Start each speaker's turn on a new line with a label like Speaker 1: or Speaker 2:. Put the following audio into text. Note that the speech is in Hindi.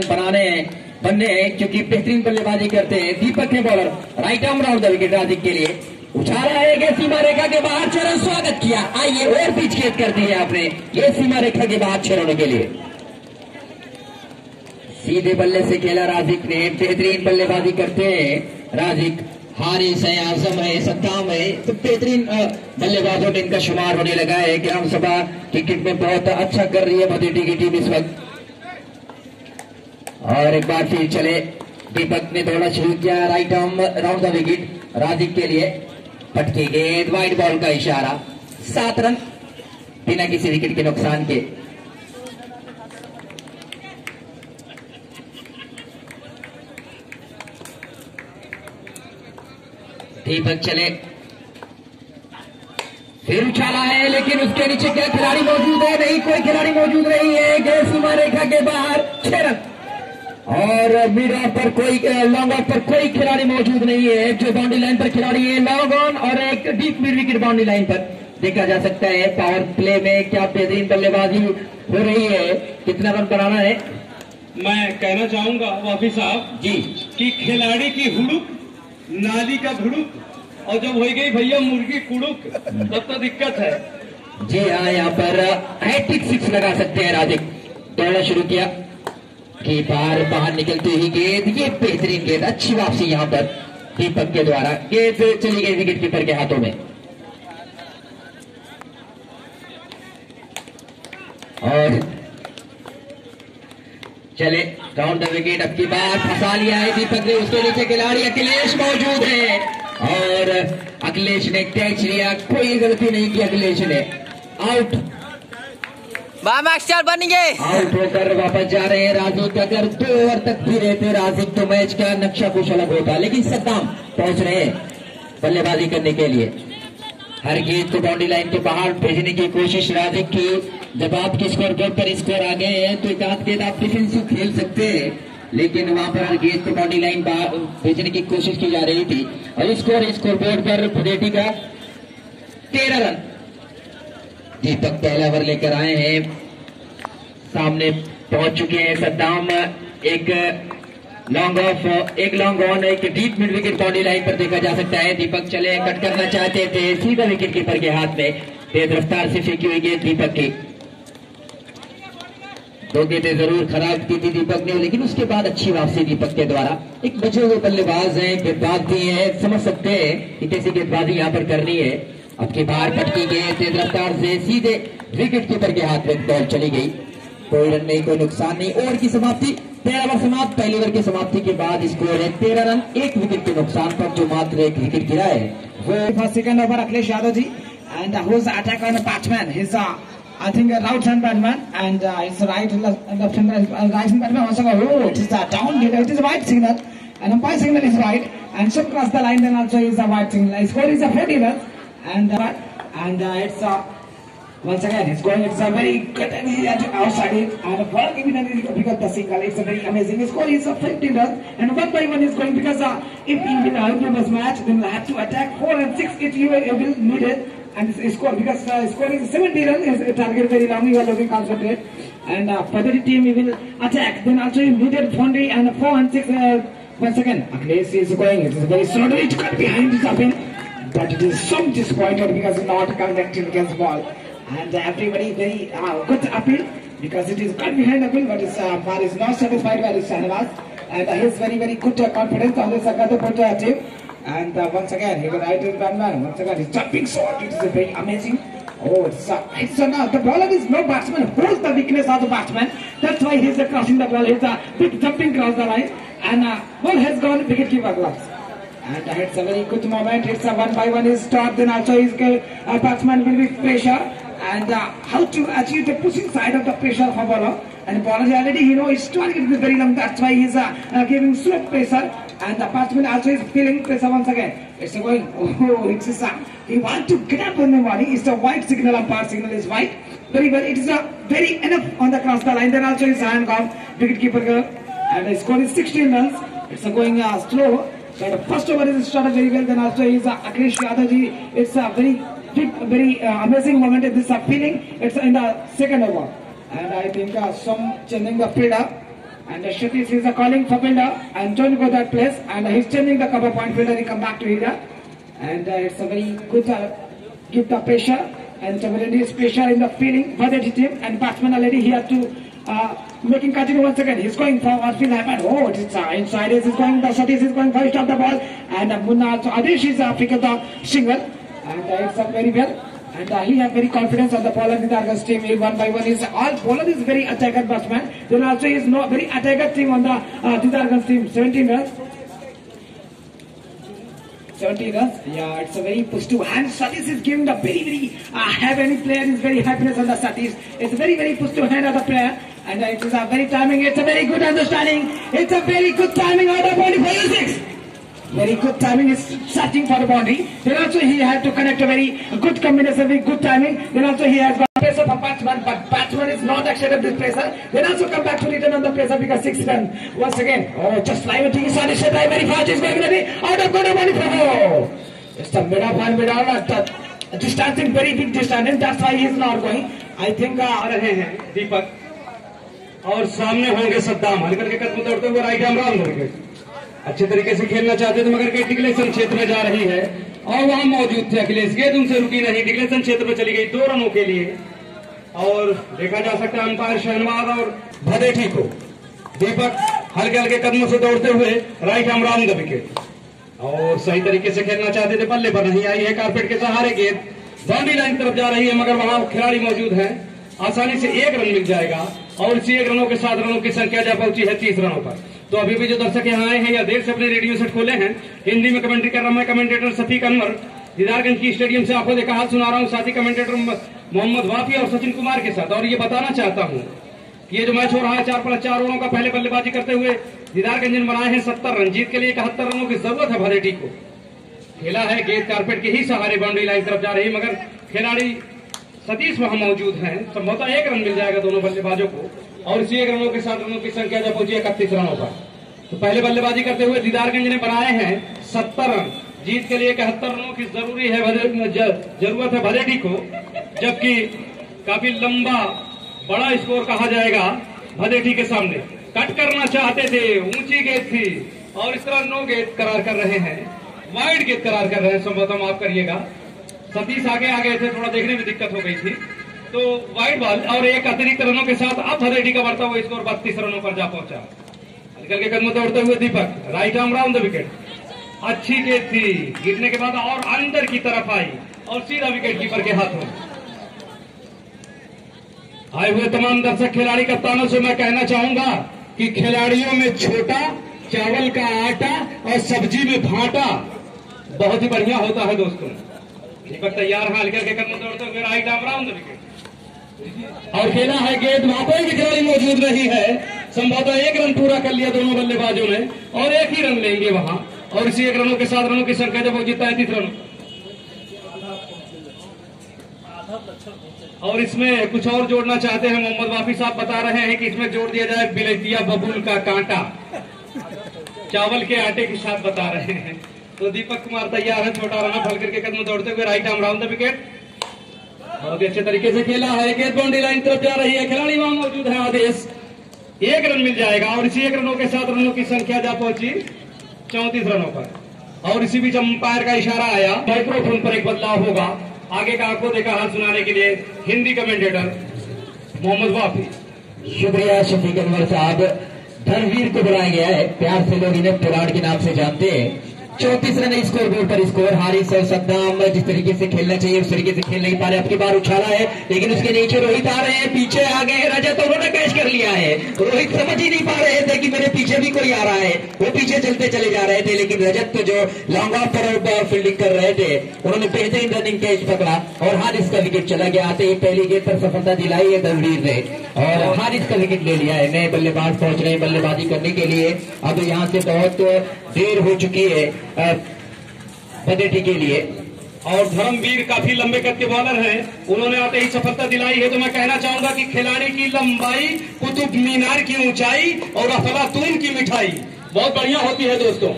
Speaker 1: बनाने बनने क्योंकि बेहतरीन बल्लेबाजी करते हैं। दीपक है bowler, right arm round the wicket Rajik के लिए उछाला है सीमा रेखा के बाहर, चरण स्वागत किया। आइए और पिच खेत कर दी है आपने ये सीमा रेखा के बाहर छेड़ने के लिए। सीधे बल्ले से खेला राजिक ने, बेहतरीन बल्लेबाजी करते हैं राजिक। हारिस है, आजम है, सद्दाम है, तो बेहतरीन बल्लेबाजों में इनका शुमार होने लगा है। ग्राम सभा क्रिकेट में बहुत अच्छा कर रही है भदेठी की टीम इस वक्त। और एक बार फिर चले, दीपक ने दौड़ा शुरू किया, right arm round the wicket Rajik के लिए। पटकी गेंद, वाइड बॉल का इशारा, 7 रन बिना किसी विकेट के नुकसान के। दीपक चले, फिर उछाला है लेकिन उसके नीचे क्या खिलाड़ी मौजूद है? नहीं, कोई खिलाड़ी मौजूद नहीं है। गए सीमा रेखा के बाहर 6 रन और मिड ऑफ पर कोई, लॉन्ग ऑफ पर कोई खिलाड़ी मौजूद नहीं है। जो बाउंड्री लाइन पर खिलाड़ी है लॉन्ग ऑन और एक deep mid wicket boundary line पर देखा जा सकता है। पावर प्ले में क्या बेहतरीन बल्लेबाजी हो रही है, कितना रन बनाना है?
Speaker 2: मैं कहना चाहूंगा वाफी साहब
Speaker 1: जी
Speaker 2: कि खिलाड़ी की हुड़ुक नाली का धुड़ुक, और जब हो गई भैया मुर्गी कुड़ुक तब तो दिक्कत है।
Speaker 1: जी हाँ, यहाँ पर हैट्रिक 6 लगा सकते हैं राजिक। दौड़ा शुरू किया कि बाहर निकलती हुई गेंद, ये बेहतरीन गेंद, अच्छी वापसी यहाँ पर दीपक के द्वारा। गेंद चली गई विकेट कीपर के हाथों में और चले राउंड द विकेट। अब की बार फंसा लिया है दीपक ने, उसके नीचे खिलाड़ी अखिलेश मौजूद है और अखिलेश ने कैच लिया, कोई गलती नहीं की अखिलेश ने। आउट,
Speaker 3: मास्टर बन गए,
Speaker 1: आउट होकर वापस जा रहे हैं राजिक। अगर 2 ओवर तक भी रहते राजिक तो मैच का नक्शा कुछ अलग होता, लेकिन सद्दाम पहुंच रहे हैं बल्लेबाजी करने के लिए। हर गेंद को बाउंड्री लाइन के बाहर भेजने की कोशिश राजिक की। जब आपके स्कोर बोर्ड पर स्कोर आ गए हैं तो एक आध गेंद आप डिफेंसिव खेल सकते हैं, लेकिन वहां पर हर गेंद को बाउंड्री लाइन भेजने की कोशिश की जा रही थी। और स्कोर बोर्ड पर भदेठी का 13 रन। दीपक पहला ओवर लेकर आए हैं, सामने पहुंच चुके हैं सद्दाम। एक लॉन्ग ऑफ, एक लॉन्ग ऑन, एक deep mid wicket boundary line पर देखा जा सकता है। दीपक चले, कट करना चाहते थे, सीधा विकेट कीपर के हाथ में तेज रफ्तार से फेंकी हुई गेंद दीपक की। 2 गेंदें जरूर खराब की थी दीपक ने, लेकिन उसके बाद अच्छी वापसी दीपक के द्वारा। एक बचे हुए बल्लेबाज हैं, गेंदबाज भी हैं, समझ सकते हैं कि कैसी गेंदबाजी यहाँ पर करनी है। अब की बार पटकी गेंद तेज रफ्तार से सीधे विकेट कीपर के हाथ में बॉल चली गई। कोई रन नहीं, कोई नुकसान नहीं। ओवर की समाप्ति 13 ओवर समाप्त। पहली ओवर की समाप्ति के बाद स्कोर है 13 रन, 1 विकेट के नुकसान पर जो मात्र 1 विकेट गिरा है वो
Speaker 4: second over Akhilesh Yadav ji and who's attack on the batsman. He's I think a right hand batsman and it's right hand batsman also got road. It's down. It is a white signal and umpire signal is right and should cross the line. Then also is a white signal. Score is a 40 runs and it's once again it's going. It's a very good and he outside it and ball given because the single. It's a very amazing score. Is a 50 runs and 1 by 1 is going because if you will win this match then you have to attack 4 and 6 if you will need it. And score because score is 70 runs is target very long. You are looking concentrate and for the team we will attack. Then also you needed boundary and 4 and 6 once again. Akhilesh is going. It is very slow. It got behind this up in, but it is so disappointed because it's not connected against ball. And everybody very good appeal because it is got behind appeal, but his bar is not satisfied by his Shahnawaz and he is very good confidence on this Akadapur team. And once again, he will right his batsman. Once again, his jumping shot. It is very amazing. Oh, it's the bowler is no batsman. Holds the weakness of the batsman. That's why he's crossing the ball. It's a big jumping across the line. And ball has gone wicket keeper gloves. And it's a very good moment. It's a 1 by 1 is start. Then also his batsman will be pressure. And how to achieve the pushing side of the pressure for bowler. And bowler already, his target is very long. That's why he's giving slow pressure. And the batsman also is feeling pressure once again. It's going, it's he wants to grab on the body. It's a white signal, umpire signal is white. Very well, it is a very enough on the cross the line. Then also his hand gone, wicket keeper girl. And the score is 16 runs. It's going slow. So the first over is started very well. Then also is Akhilesh Yadav ji. It's a very big, very amazing moment. This feeling. It's in the second over. And I think some changing the fielder. And Satish is calling for fielder and don't go that place. And he's changing the cover point fielder. He come back to here. And it's a very good give the pressure. And it's a very pressure in the feeling for the team. And batsman already here to making continue once again. He's going for what will happen. Oh, it's inside. He's going. The Satish is going for stop the ball. And Munna also Adish is picking the single. And it's very well. And he has very confidence on the bowler in the Argus team. He 1 by 1 is all bowler is very attacker batsman. Then also he is no very attacker team on the Argus team. 17 runs. 17 runs. Yeah, it's a very positive. And Satish is giving the very have any player is very happiness on the Satish. It's a very positive hand of the player. And it is a very timing. It's a very good understanding. It's a very good timing out of boundary for 6. Very good timing is searching for the boundary. Then also he had to connect a very good combination, very good timing. Then also he has got pressure for batsman, but batsman is not accepted this pressure. Then also come back to return on the pressure because 6 run once again. Oh, just live it. He started very fast. He's going to be out of good money for home. It's the middle distancing, very big distance, and that's why he is not going. I think
Speaker 2: आ रहे हैं दीपक और सामने होंगे सद्दाम हल्के के कदम दौड़ते हुए राइट आर्म राउंड करके अच्छे तरीके से खेलना चाहते थे मगर गेट डिक्लेशन क्षेत्र में जा रही है और वहां मौजूद थे अखिलेश। गेंद उनसे रुकी नहीं, डिक्लेशन क्षेत्र में चली गई 2 रनों के लिए। और देखा जा सकता है अंपायर शहनवाज और भदेठी को। दीपक हल्के कदमों से दौड़ते हुए right arm round the wicket और सही तरीके से खेलना चाहते थे, बल्ले पर नहीं आई है। कारपेट के सहारे गेंद बाउंड्री लाइन तरफ जा रही है मगर वहां खिलाड़ी मौजूद है, आसानी से 1 रन मिल जाएगा और इसी 1 रनों के 7 रनों की संख्या जा पहुंची है 30 रनों पर। तो अभी भी जो दर्शक यहाँ आए हैं या देर से अपने रेडियो सेट खोले हैं, हिंदी में कमेंट्री कर रहा हूं कमेंटेटर सफीक अनवर दीदारगंज की स्टेडियम से आपको देखा हाल सुना रहा हूं, साथी कमेंटेटर मोहम्मद वाफी और सचिन कुमार के साथ। और ये बताना चाहता हूं कि ये जो मैच हो रहा है 4+4 ओवरों का पहले बल्लेबाजी करते हुए दीदारगंज ने बनाए हैं 70 रन। जीत के लिए 71 रनों की जरूरत है भदेठी को। खेला है गेंद कारपेट के ही सहारे बाउंड्री लाइन तरफ जा रही मगर खिलाड़ी सतीश वहां मौजूद हैं। संभवतः 1 रन मिल जाएगा दोनों बल्लेबाजों को और इसी 1 रनों के 7 रनों की संख्या जब पहुंची 31 रनों पर। तो पहले बल्लेबाजी करते हुए दीदारगंज ने बनाए हैं 70 रन। जीत के लिए 71 रनों की जरूरत है भदेठी को, जबकि काफी लंबा बड़ा स्कोर कहा जाएगा भदेठी के सामने। कट करना चाहते थे, ऊंची गेंद थी और इस तरह नो गेंद करार कर रहे हैं, वाइड गेंद करार कर रहे हैं। संभवतः माफ करिएगा, सतीश आगे आ गए थे, थोड़ा देखने में दिक्कत हो गई थी। तो वाइड बॉल और 1 अतिरिक्त रनों के साथ अब भदेठी का बढ़ता हुआ स्कोर 32 रनों पर जा पहुंचा। निकल के कदमों दौड़ते हुए Deepak right arm round the wicket. अच्छी गेंद थी, गिरने के बाद और अंदर की तरफ आई और सीधा विकेट कीपर के हाथों। आए हुए तमाम दर्शक खिलाड़ी कप्तानों से मैं कहना चाहूंगा कि खिलाड़ियों में छोटा चावल का आटा और सब्जी में भाटा बहुत ही बढ़िया होता है दोस्तों। दीपक तैयार है, हल्के कदमों दौड़ते हुए right arm round the wicket और खेला है गेंद। वहां कोई भी खिलाड़ी मौजूद नहीं है, संभवतः 1 रन पूरा कर लिया दोनों बल्लेबाजों ने और 1 ही रन लेंगे वहां और इसी 1 रनों के 7 रनों की संख्या जब पहुंची 33 रनों। और इसमें कुछ और जोड़ना चाहते हैं मोहम्मद वाफी साहब, बता रहे हैं कि इसमें जोड़ दिया जाए बिलेतिया बबूल का कांटा चावल के आटे के साथ बता रहे हैं। तो दीपक कुमार तैयार है, छोटा रन हल्के के कदम दौड़ते हुए right arm round the wicket. बहुत ही अच्छे तरीके से खेला है, गेंद बाउंड्री लाइन तरफ जा रही है, खिलाड़ी वहां मौजूद है, आदेश 1 रन मिल जाएगा और इसी 1 रनों के 7 रनों की संख्या जा पहुंची 34 रनों पर। और इसी बीच अंपायर का इशारा आया, माइक्रोफोन पर एक बदलाव होगा। आगे का आपको देखा हाल सुनाने के लिए हिंदी कमेंटेटर मोहम्मद वाफी।
Speaker 1: शुक्रिया शफीक अनवर साहब। धर्मवीर को बुलाया गया है, प्यार से लोग इन्हें पुराण के नाम से जानते हैं। 34 रन स्कोर बोर्ड पर स्कोर। हारिस और सद्दाम जिस तरीके से खेलना चाहिए उस तरीके से खेल नहीं पा रहे। अब की बार उछाला है लेकिन उसके नीचे रोहित आ रहे हैं, पीछे आ गए रजत, उन्होंने कैच कर लिया है। रोहित समझ ही नहीं पा रहे थे कि मेरे पीछे भी कोई आ रहा है, वो पीछे चलते चले जा रहे थे। लेकिन रजत तो जो लॉन्ग ऑफ पर फील्डिंग कर रहे थे उन्होंने बेहतरीन रनिंग कैच पकड़ा और हारिस का विकेट चला गया। आते ही पहली गेंद पर सफलता दिलाई है धर्मवीर ने और हारिस का विकेट ले लिया है। नए बल्लेबाज पहुंच रहे हैं बल्लेबाजी करने के लिए। अब यहाँ से बहुत देर हो चुकी है भदेठी के लिए
Speaker 2: और धर्मवीर काफी लंबे कद के बॉलर हैं, उन्होंने आते ही सफलता दिलाई है। तो मैं कहना चाहूंगा कि खिलाड़ी की लंबाई कुतुब मीनार की ऊंचाई और अफलातून की मिठाई बहुत बढ़िया होती है दोस्तों।